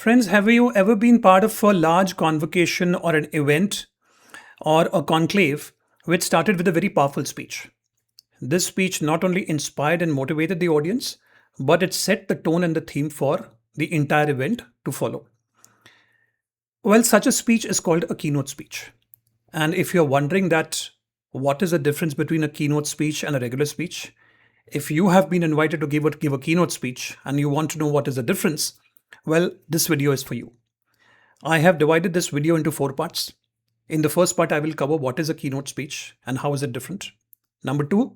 Friends, have you ever been part of a large convocation or an event or a conclave which started with a very powerful speech? This speech not only inspired and motivated the audience, but it set the tone and the theme for the entire event to follow. Well, such a speech is called a keynote speech. And if you're wondering that what is the difference between a keynote speech and a regular speech, if you have been invited to give a keynote speech and you want to know what is the difference, well, this video is for you. I have divided this video into 4 parts. In the first part, I will cover what is a keynote speech and how is it different. Number 2,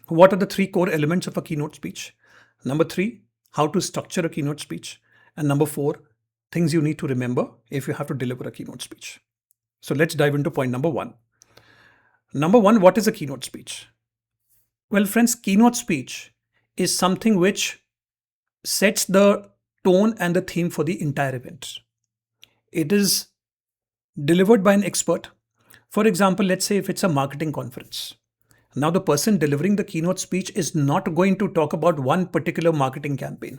what are the 3 core elements of a keynote speech? Number 3, how to structure a keynote speech. And number 4, things you need to remember if you have to deliver a keynote speech. So let's dive into point number 1. Number 1, what is a keynote speech? Well, friends, keynote speech is something which sets the tone and the theme for the entire event. It is delivered by an expert. For example, let's say if it's a marketing conference. Now, the person delivering the keynote speech is not going to talk about one particular marketing campaign.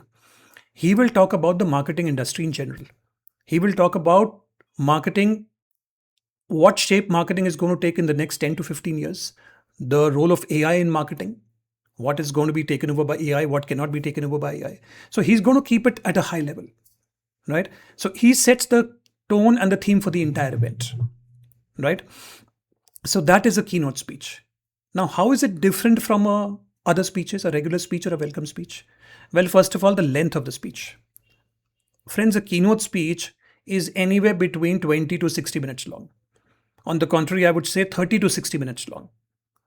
He will talk about the marketing industry in general. He will talk about marketing, what shape marketing is going to take in the next 10 to 15 years, the role of AI in marketing, what is going to be taken over by AI, what cannot be taken over by AI. So he's going to keep it at a high level, right? So he sets the tone and the theme for the entire event, right? So that is a keynote speech. Now, how is it different from other speeches, a regular speech or a welcome speech? Well, first of all, the length of the speech. Friends, a keynote speech is anywhere between 20 to 60 minutes long. On the contrary, I would say 30 to 60 minutes long.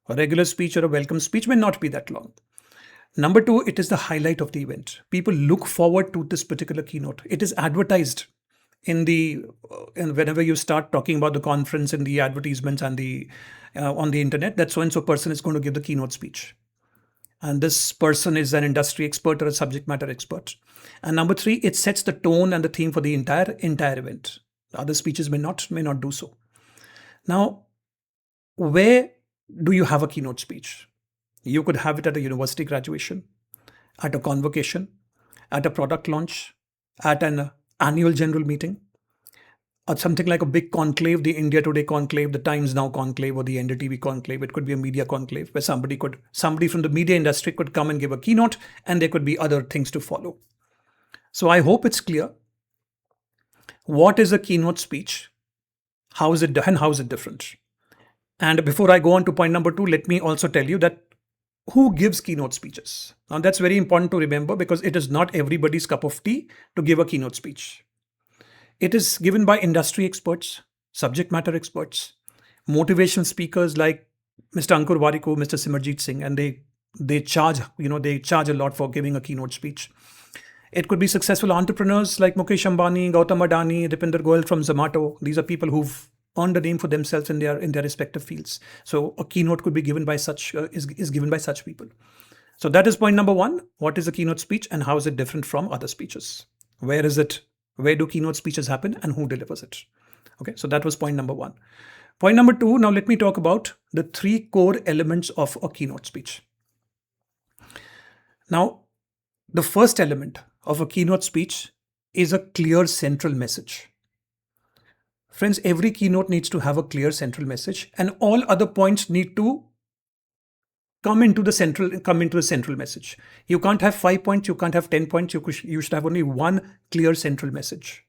A regular speech or a welcome speech may not be that long. Number 2, it is the highlight of the event. People look forward to this particular keynote. It is advertised whenever you start talking about the conference in the advertisements and on the internet, that so and so person is going to give the keynote speech. And this person is an industry expert or a subject matter expert. And number 3, it sets the tone and the theme for the entire event. Other speeches may not do so. Now, where do you have a keynote speech? You could have it at a university graduation, at a convocation, at a product launch, at an annual general meeting, or something like a big conclave, the India Today conclave, the Times Now conclave, or the NDTV conclave. It could be a media conclave where somebody from the media industry could come and give a keynote, and there could be other things to follow. So I hope it's clear. What is a keynote speech? How is it different? And before I go on to point number 2, let me also tell you that who gives keynote speeches? Now, that's very important to remember because it is not everybody's cup of tea to give a keynote speech. It is given by industry experts, subject matter experts, motivational speakers like Mr. Ankur Warikoo, Mr. Simarjeet Singh, and they charge a lot for giving a keynote speech. It could be successful entrepreneurs like Mukesh Ambani, Gautam Adani, Dipinder Goyal from Zomato. These are people who've earned a name for themselves in their respective fields. So a keynote could be given by such people. So that is point number 1. What is a keynote speech and how is it different from other speeches? Where is it? Where do keynote speeches happen and who delivers it? Okay, so that was point number 1. Point number 2, now let me talk about the 3 core elements of a keynote speech. Now, the first element of a keynote speech is a clear central message. Friends, every keynote needs to have a clear central message and all other points need to come into the central message. You can't have 5 points, you can't have 10 points, you should have only one clear central message.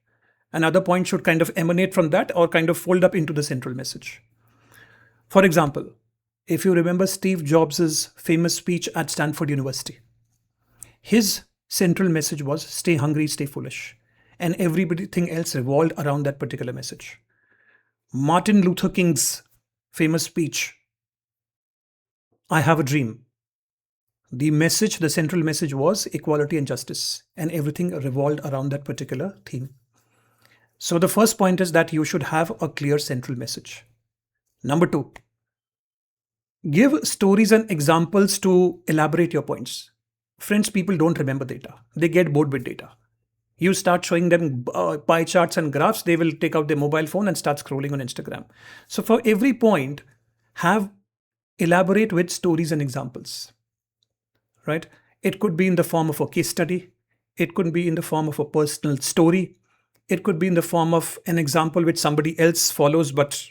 Another point should kind of emanate from that or kind of fold up into the central message. For example, if you remember Steve Jobs' famous speech at Stanford University, his central message was stay hungry, stay foolish. And everything else revolved around that particular message. Martin Luther King's famous speech, I have a dream. The central message was equality and justice, and everything revolved around that particular theme. So the first point is that you should have a clear central message. Number 2, give stories and examples to elaborate your points. Friends, people don't remember data. They get bored with data. You start showing them pie charts and graphs, they will take out their mobile phone and start scrolling on Instagram. So for every point, elaborate with stories and examples, right? It could be in the form of a case study. It could be in the form of a personal story. It could be in the form of an example which somebody else follows, but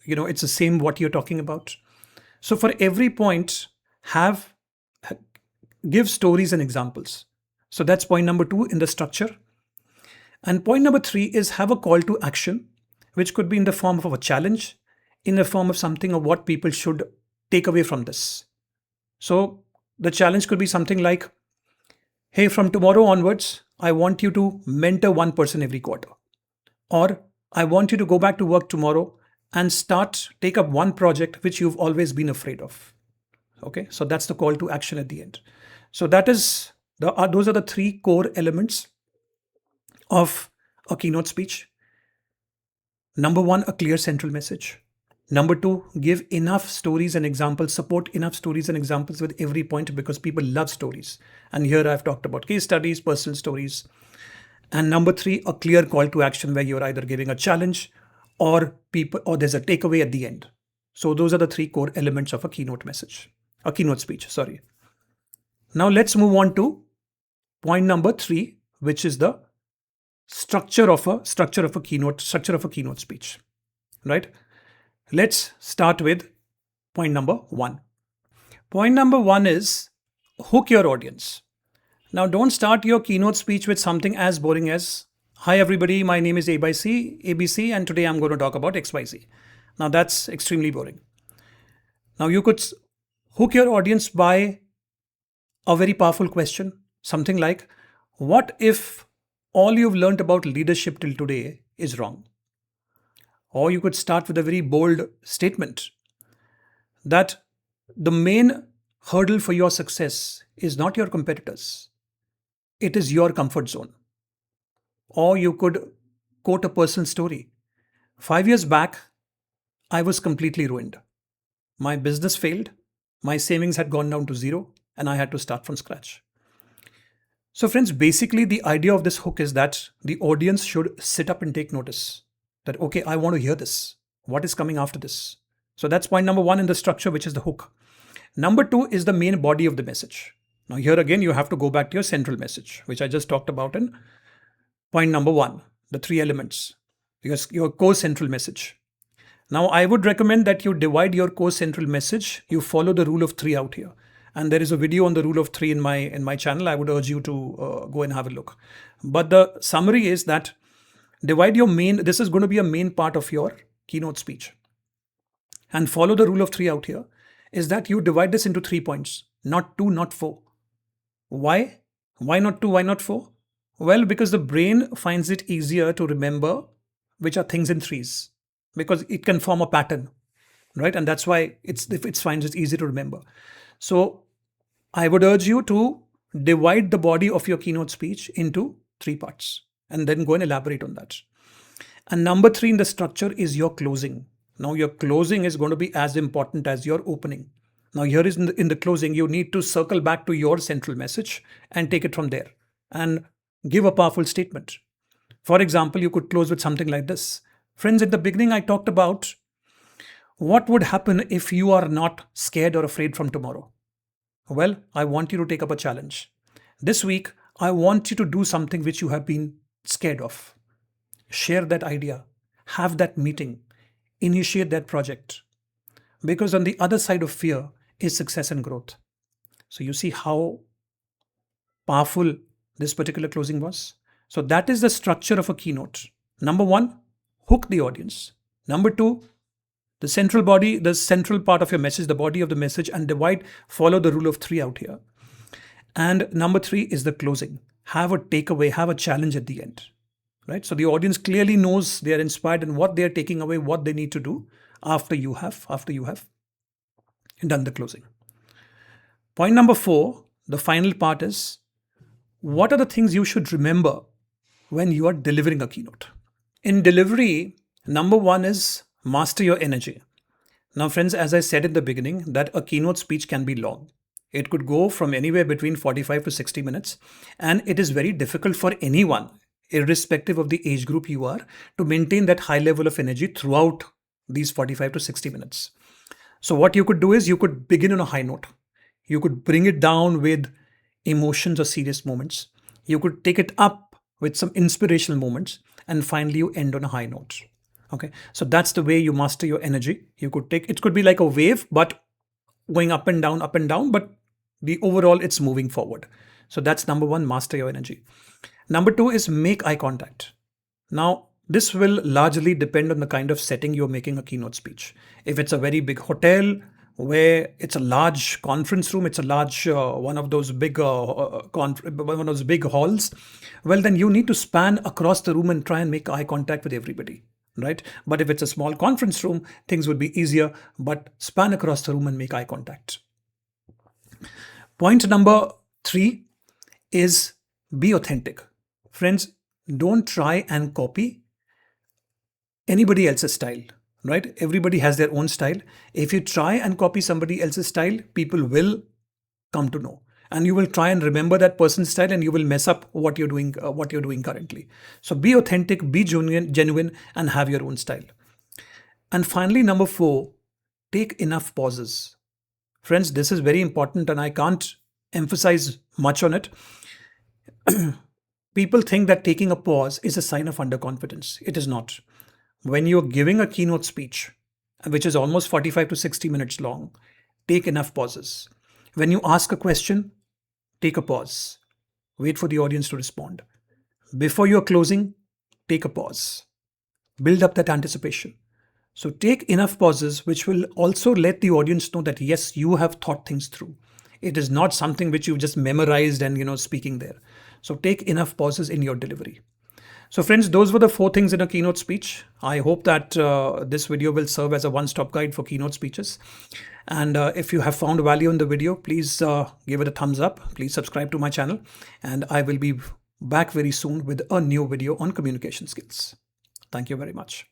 it's the same what you're talking about. So for every point, have give stories and examples. So that's point number 2 in the structure. And point number 3 is have a call to action, which could be in the form of a challenge, in the form of something of what people should take away from this. So the challenge could be something like, hey, from tomorrow onwards, I want you to mentor one person every quarter. Or I want you to go back to work tomorrow and take up one project which you've always been afraid of. Okay, so that's the call to action at the end. So those are the 3 core elements of a keynote speech. Number 1, a clear central message. Number 2, give enough stories and examples, support enough stories and examples with every point, because people love stories. And here I've talked about case studies, personal stories. And number 3, a clear call to action where you're either giving a challenge or there's a takeaway at the end. So those are the 3 core elements of a keynote speech. Now let's move on to point number 3, which is the structure of a keynote speech, right? Let's start with point number 1. Point number 1 is hook your audience. Now don't start your keynote speech with something as boring as, hi everybody, my name is ABC, and today I'm going to talk about XYZ. Now that's extremely boring. Now you could hook your audience by a very powerful question, something like, what if all you've learned about leadership till today is wrong? Or you could start with a very bold statement that the main hurdle for your success is not your competitors, it is your comfort zone. Or you could quote a personal story. 5 years back, I was completely ruined. My business failed, my savings had gone down to 0, and I had to start from scratch. So friends, basically the idea of this hook is that the audience should sit up and take notice. That, okay, I want to hear this. What is coming after this? So that's point number 1 in the structure, which is the hook. Number 2 is the main body of the message. Now here again, you have to go back to your central message, which I just talked about in point number 1, the 3 elements, your core central message. Now I would recommend that you divide your core central message. You follow the rule of 3 out here. And there is a video on the rule of 3 in my channel. I would urge you to go and have a look. But the summary is that this is going to be a main part of your keynote speech. And follow the rule of 3 out here, is that you divide this into 3 points, not 2, not 4. Why? Why not 2? Why not 4? Well, because the brain finds it easier to remember which are things in threes, because it can form a pattern, right? And that's why it finds it easy to remember. So I would urge you to divide the body of your keynote speech into 3 parts and then go and elaborate on that. And number 3 in the structure is your closing. Now your closing is going to be as important as your opening. Now here is in the closing, you need to circle back to your central message and take it from there and give a powerful statement. For example, you could close with something like this. Friends, at the beginning, I talked about what would happen if you are not scared or afraid from tomorrow. Well, I want you to take up a challenge. This week, I want you to do something which you have been scared of. Share that idea, have that meeting, initiate that project. Because on the other side of fear is success and growth. So you see how powerful this particular closing was. So that is the structure of a keynote. Number 1, hook the audience. Number 2, the central part of your message, the body of the message, and follow the rule of 3 out here. And number 3 is the closing. Have a takeaway, have a challenge at the end, right? So the audience clearly knows they are inspired and what they are taking away, what they need to do after you have done the closing. Point number 4, the final part is, what are the things you should remember when you are delivering a keynote? In delivery, number 1 is master your energy. Now, friends, as I said in the beginning, that a keynote speech can be long. It could go from anywhere between 45 to 60 minutes. And it is very difficult for anyone, irrespective of the age group you are, to maintain that high level of energy throughout these 45 to 60 minutes. So what you could do is you could begin on a high note. You could bring it down with emotions or serious moments. You could take it up with some inspirational moments, and finally you end on a high note. Okay, so that's the way you master your energy. You could take it, could be like a wave, but going up and down, but the overall it's moving forward. So that's number one, master your energy. Number two is make eye contact. Now, this will largely depend on the kind of setting you're making a keynote speech. If it's a very big hotel where it's a large conference room, it's a large one of those big one of those big halls, well, then you need to span across the room and try and make eye contact with everybody, right? But if it's a small conference room, things would be easier, but span across the room and make eye contact. Point number three is be authentic. Friends, don't try and copy anybody else's style, right? Everybody has their own style. If you try and copy somebody else's style, people will come to know, and you will try and remember that person's style, and you will mess up what you're doing currently. So be authentic, be genuine, and have your own style. And finally, number four, take enough pauses. Friends, this is very important, and I can't emphasize much on it. People think that taking a pause is a sign of underconfidence. It is not. When you're giving a keynote speech, which is almost 45 to 60 minutes long, take enough pauses. When you ask a question, take a pause. Wait for the audience to respond. Before you're closing, take a pause. Build up that anticipation. So take enough pauses, which will also let the audience know that yes, you have thought things through. It is not something which you've just memorized and speaking there. So take enough pauses in your delivery. So friends, those were the four things in a keynote speech. I hope that this video will serve as a one-stop guide for keynote speeches. And if you have found value in the video, please give it a thumbs up. Please subscribe to my channel. And I will be back very soon with a new video on communication skills. Thank you very much.